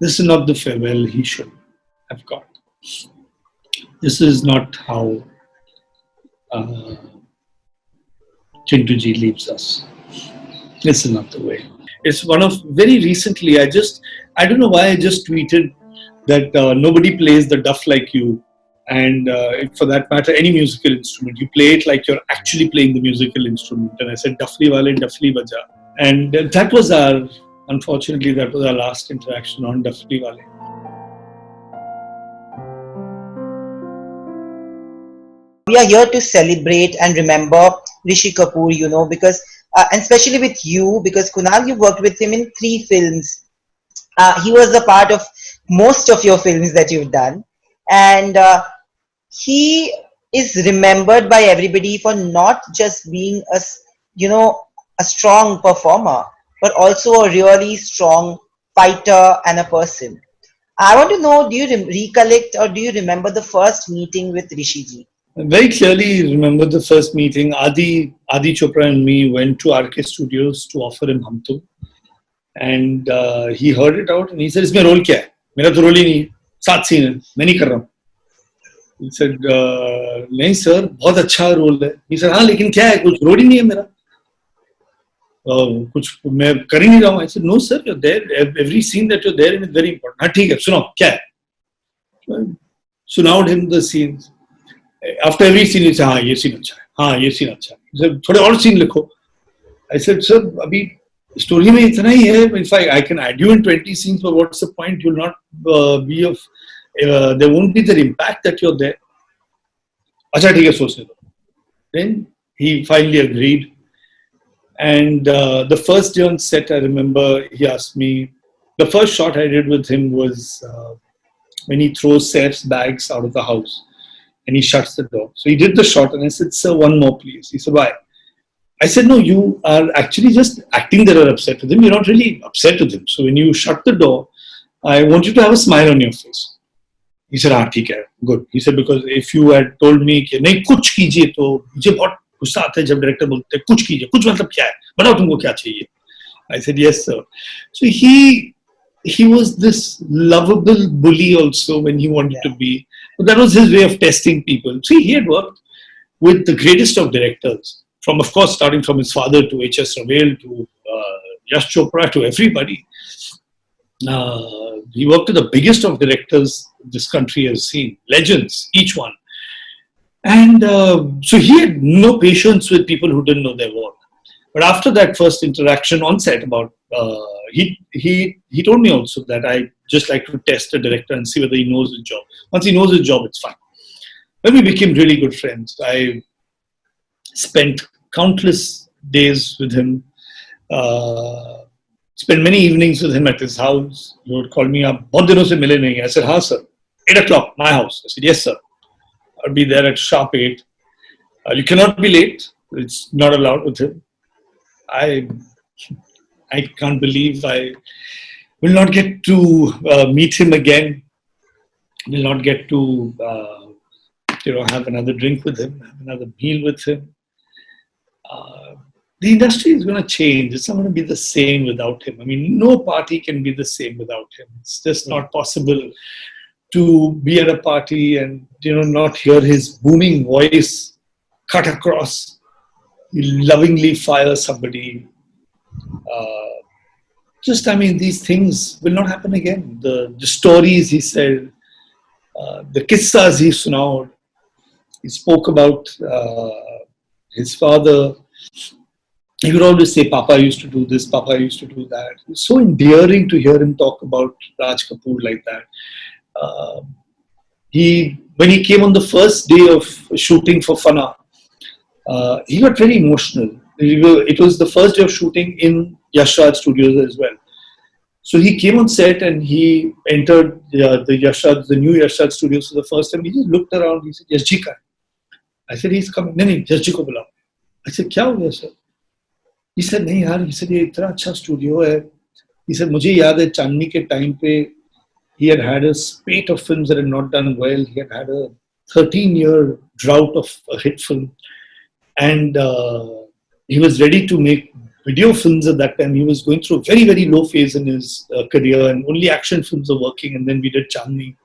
This is not the farewell he should have got. This is not how uh, Chintu ji leaves us. This is not the way. It's one of very recently. I don't know why I just tweeted that nobody plays the duff like you, and for that matter, any musical instrument. You play it like you're actually playing the musical instrument. And I said, "Duffli wale, duffli baja." And unfortunately, that was our last interaction on Duffli wale. We are here to celebrate and remember Rishi Kapoor, because, and especially with you, because Kunal, you worked with him in 3 films. He was a part of most of your films that you've done. And he is remembered by everybody for not just being a strong performer, but also a really strong fighter and a person. I want to know, do you recollect or do you remember the first meeting with Rishiji? I very clearly remember the first meeting. Adi Chopra and me went to RK Studios to offer him Hum Tum. And he heard it out and he said, "Isme role kya hai? Mera to role hi nahi hai. 7 scene hai. Main nahi kar raha hu." He said, "Nahi sir, bahut acha role hai." He said, "हाँ लेकिन क्या है? कुछ role ही नहीं है मेरा. कुछ मैं कर ही नहीं रहा हूँ." I said, "No sir, you're there. Every scene that you're there in is very important." "हाँ ठीक है, सुनाओ क्या है?" Sunawed him the scenes. After every scene, he said, "हाँ ये scene अच्छा है. हाँ ये scene अच्छा है." He said, "थोड़े और scene लिखो." I said, "Sir, अभी story में इतना ही है. In fact, I can add you in 20 scenes, but what's the point? You'll not be of. There won't be the impact that you're there." अच्छा ठीक है, सोचने दो. Then he finally agreed. And the first day on set, I remember he asked me. The first shot I did with him was when he throws Saif's bags out of the house, and he shuts the door. So he did the shot, and I said, "Sir, one more, please." He said, "Why?" I said, "No, you are actually just acting that you're upset with him. You're not really upset with him. So when you shut the door, I want you to have a smile on your face." He said, "हाँ ठीक है, good." He said, "Because if you had told me कि नहीं कुछ कीजिए तो मुझे बहुत गुस्सा आता है जब डायरेक्टर बोलते हैं कुछ कीजिए, कुछ मतलब क्या है, बताओ तुमको क्या चाहिए." I said, "Yes sir." So he was this lovable bully also when he wanted to be. But that was his way of testing people. See, he had worked with the greatest of directors, from, of course, starting from his father to H.S. Ravel to Yash Chopra to everybody. He worked with the biggest of directors this country has seen, legends, each one. And so he had no patience with people who didn't know their work. But after that first interaction on set, he told me also that I just like to test a director and see whether he knows his job. Once he knows his job, it's fine. When we became really good friends, I spent countless days with him, spent many evenings with him at his house. He would call me up, "बहुत दिनों से मिले नहीं." I said, "हाँ sir, 8 o'clock, my house." I said, "Yes sir, I'll be there at sharp 8. You cannot be late. It's not allowed with him." I can't believe I will not get to meet him again. Will not get to have another drink with him, have another meal with him. The industry is going to change. It's not going to be the same without him. I mean, no party can be the same without him. It's just not possible to be at a party and not hear his booming voice cut across, lovingly fire somebody. These things will not happen again. The stories he said, the kissas he sunawed. He spoke about his father. He would always say, "Papa used to do this, Papa used to do that." It was so endearing to hear him talk about Raj Kapoor like that. When he came on the first day of shooting for Fanaa, he got very emotional. It was the first day of shooting in Yash Raj Studios as well. So he came on set and he entered the new Yash Raj Studios for the first time. He just looked around. He said, "Yash ji ka hai?" I said, "He's coming." "नहीं नहीं, Yash ji ko bulao." I said, "क्या हो गया sir?" He said, "नहीं यार." He said, "ये इतना अच्छा स्टूडियो है." He said, "मुझे याद है चांदनी के टाइम पे he had a spate of films that had not done well. He had a 13-year drought of a hit film. And he was ready to make video films at that time. He was going through a very, very low phase in his career, and only action films were working. And then we did Chandni,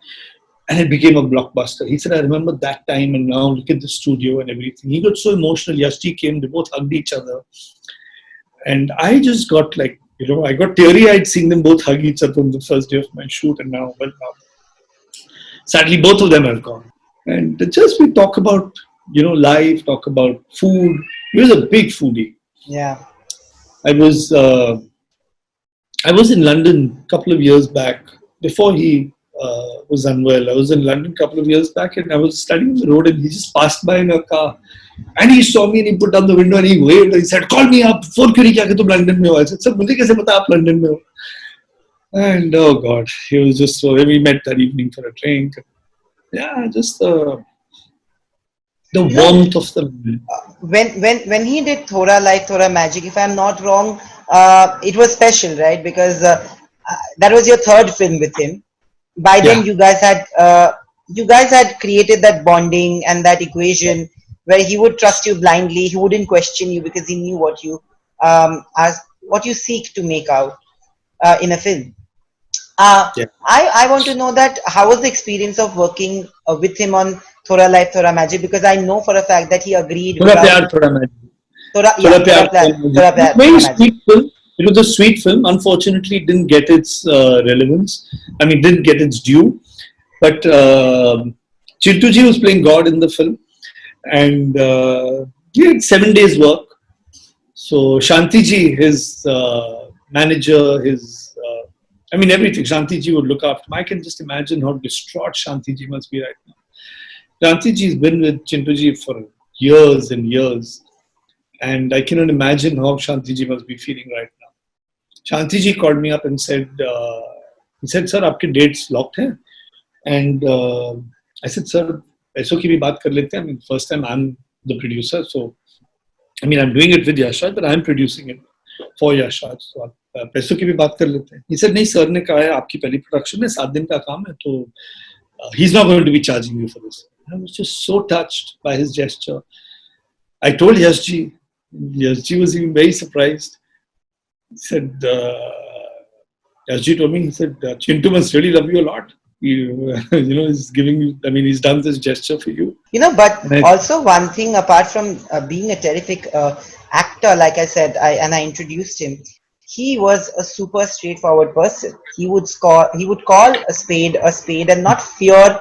and it became a blockbuster. He said, I remember that time, and now look at the studio and everything. He got so emotional. Yashji came, they both hugged each other. And I just got like, I got teary-eyed seeing them both hug each other on the first day of my shoot. And now, sadly, both of them have gone. And just we talk about, life, talk about food. He was a big foodie. Yeah. I was in London a couple of years back before he was unwell. I was in London a couple of years back, and I was standing on the road, and he just passed by in a car, and he saw me, and he put down the window and he waved. And he said, "Call me up. Phone क्यों नहीं किया कि तुम London में हो?" I said, "Sir, मुझे कैसे पता आप London में हो?" And oh God, he was just so. We met that evening for a drink. Yeah, just the warmth of the. When he did Thoda Life, Thoda Magic, if I'm not wrong, it was special, right? Because that was your third film with him. By then, you guys had created that bonding and that equation where he would trust you blindly. He wouldn't question you because he knew what you seek to make out in a film. I want to know that how was the experience of working with him on Thoda Life, Thoda Magic, because I know for a fact that he agreed. Thoda Pyaar, Thoda Magic. Thoda Pyaar, very sweet film. It was a sweet film. Unfortunately, it didn't get its relevance. I mean, didn't get its due. But Chintuji was playing God in the film, and he had 7 days work. So Shantiji, his manager, everything. Shantiji would look after him. I can just imagine how distraught Shantiji must be right now. Shantiji has been with Chintuji for years and years. And I cannot imagine how Shantiji must be feeling right now. Shantiji called me up and said, sir, aapke dates locked hai? And I said, sir, aisa ki bhi baat kar lete hain. I mean, first time I'm the producer. So, I'm doing it with Yashraj, but I'm producing it for Yashraj. So, पैसों की भी बात कर लेते हैं. He said, नहीं sir ने कहा है आपकी पहली प्रोडक्शन है, 7 दिन का काम है, तो he's not going to be charging you for this. I was just so touched by his gesture. I told Yashji. Yashji was even very surprised. He said, Yashji told me, he said, Chintu must really love you a lot. He's giving you, he's done this gesture for you. But also one thing, apart from being a terrific actor, like I said, I introduced him, he was a super straightforward person. He would call a spade and not fear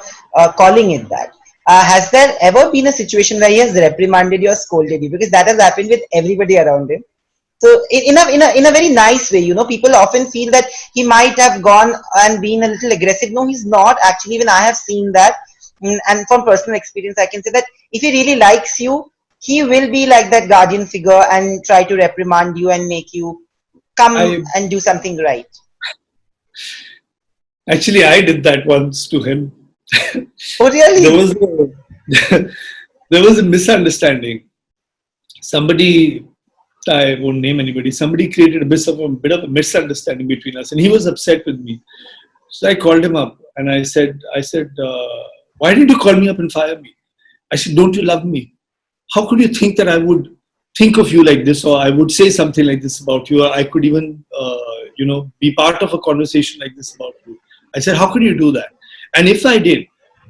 calling it that. Has there ever been a situation where he has reprimanded you or scolded you? Because that has happened with everybody around him. So in a very nice way, people often feel that he might have gone and been a little aggressive. No, he's not. Actually, even I have seen that. And from personal experience, I can say that if he really likes you, he will be like that guardian figure and try to reprimand you and make you come and do something right. Actually, I did that once to him. Oh, really? There was a misunderstanding. Somebody, I won't name anybody, somebody created a bit of a misunderstanding between us, and he was upset with me. So I called him up and I said, why did you call me up and fire me? I said, don't you love me? How could you think that I would think of you like this, or I would say something like this about you, or I could even, be part of a conversation like this about you? I said, how could you do that? And if I did,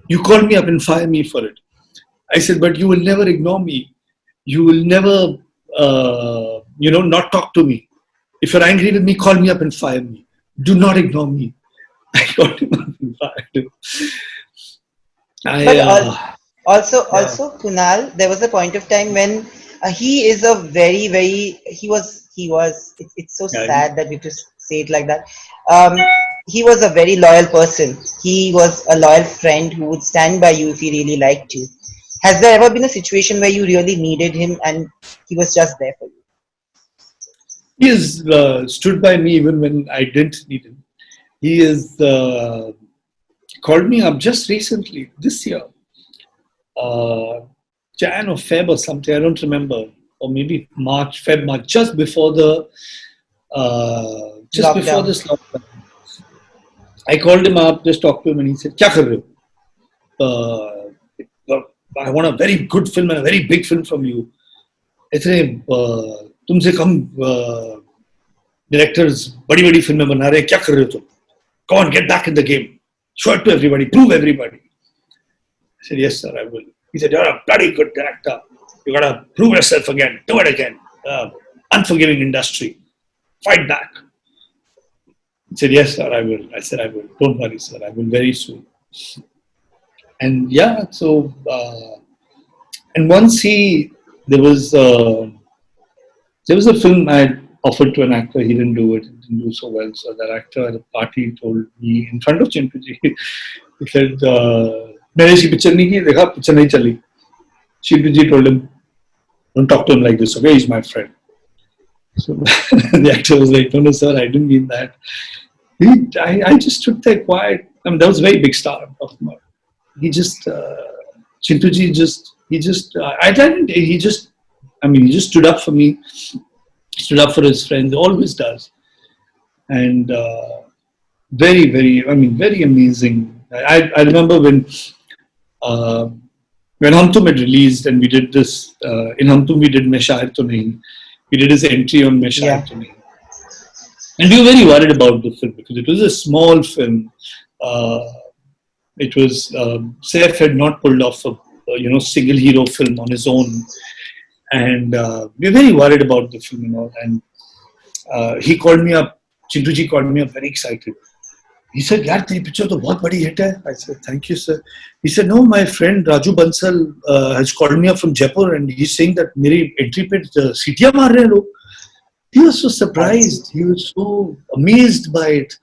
you call me up and fire me for it. I said, but you will never ignore me. You will never, not talk to me. If you're angry with me, call me up and fire me. Do not ignore me. I called him up and fired him. Also, Kunal, there was a point of time when he is a very, very, it's so sad that we have to say it like that. He was a very loyal person. He was a loyal friend who would stand by you if he really liked you. Has there ever been a situation where you really needed him and he was just there for you? He has stood by me even when I didn't need him. He has called me up just recently, this year. Jan or Feb or something, I don't remember. Or maybe March, just before the before this lockdown. I called him up, just talked to him, and he said, "Kya kar rahe ho? I want a very good film and a very big film from you. इतने तुमसे कम directors बड़ी बड़ी फिल्में बना रहे हैं, क्या कर रहे हो तुम? Come on, get back in the game. Show it to everybody. Prove everybody. I said, yes, sir, I will. He said, you're a bloody good director. You got to prove yourself again. Do it again. Unforgiving industry. Fight back. He said, yes, sir, I will. I said, I will. Don't worry, sir. I will very soon. And yeah, so, and once there was a film I had offered to an actor. He didn't do it. He didn't do so well. So that actor at a party told me in front of Chintuji, he said, मैंने इसकी picture नहीं की, देखा picture नहीं चली. Chintuji told him, don't talk to him like this, okay? He's my friend. So the actor was like, no, sir, I didn't mean that. I just stood there quiet. I mean, that was a very big star I'm talking about. He just, Chintuji he just stood up for me, stood up for his friends, always does. And very, very, very amazing. I remember when Hum Tum had released and we did this, in Hum Tum we did Main Shaher To Nahi. We did his entry on Main Shaher To Nahi. And we were very worried about the film because it was a small film. It was, Saif had not pulled off a single hero film on his own. And we were very worried about the film and all. And he called me up, Chintuji called me up very excited. He said, yaar, teri picture to bahut badi hit hai. I said, thank you, sir. He said, no, my friend Raju Bansal has called me up from Jaipur and he's saying that meri entry pe sitiyan maar rahe log. He was so surprised. He was so amazed by it.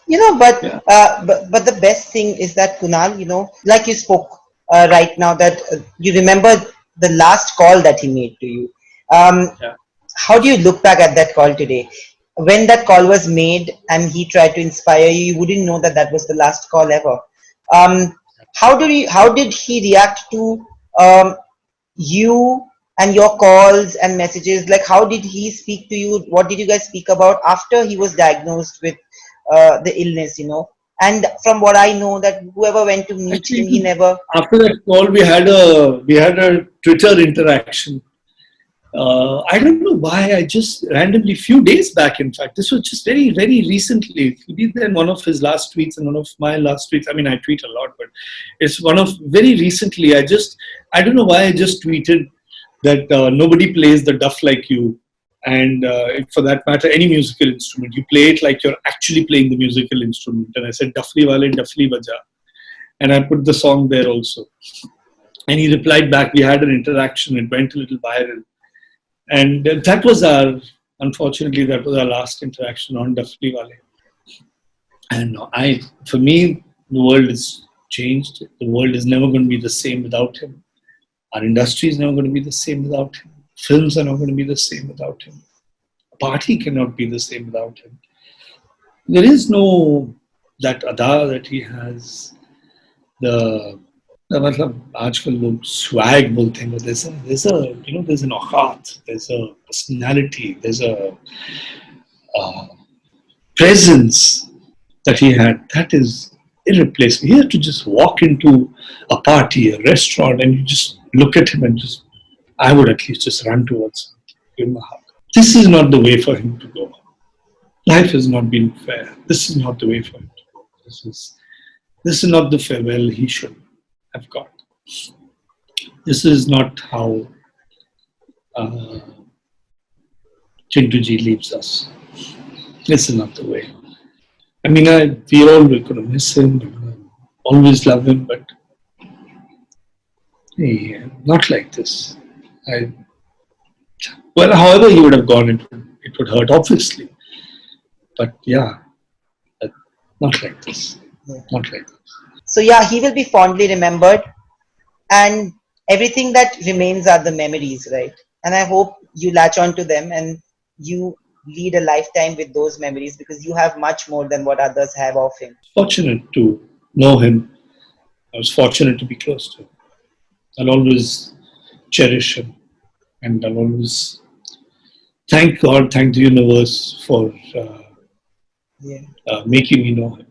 But the best thing is that, Kunal, like you spoke right now, that you remember the last call that he made to you. How do you look back at that call today? When that call was made and he tried to inspire you, you wouldn't know that that was the last call ever. How did he react to you and your calls and messages? Like, how did he speak to you? What did you guys speak about after he was diagnosed with the illness? And from what I know, that whoever went to meet him, he never. After that call, we had a Twitter interaction. I don't know why. I just randomly, few days back, in fact, this was just very, very recently. Maybe then one of his last tweets and one of my last tweets. I mean, I tweet a lot, but it's one of very recently. I don't know why I just tweeted that nobody plays the duff like you. And for that matter, any musical instrument, you play it like you're actually playing the musical instrument. And I said, Duffli wale, Duffli baja. And I put the song there also. And he replied back. We had an interaction. It went a little viral. And that was unfortunately, that was our last interaction on Duffli wale. And for me, the world has changed. The world is never going to be the same without him. Our industry is never going to be the same without him. Films are not going to be the same without him. A party cannot be the same without him. There is no that ada that he has. आजकल लोग swag बोलते हैं, but there's an auqat, there's a personality, there's a presence that he had that is irreplaceable. He had to just walk into a party, a restaurant, and you just look at him and I would at least just run towards him, give him a hug. This is not the way for him to go. Life has not been fair. This is not the way for him to go. This is not the farewell he should have got. This is not how Chintuji leaves us. This is not the way. I mean, we all going to miss him, we're going to always love him, but not like this. However he would have gone, it would hurt, obviously. But yeah, not like this. Not like this. So yeah, he will be fondly remembered, and everything that remains are the memories, right? And I hope you latch on to them and you lead a lifetime with those memories, because you have much more than what others have of him. Fortunate to know him. I was fortunate to be close to him. I'll always cherish him, and I'll always thank God, thank the universe for making me know him.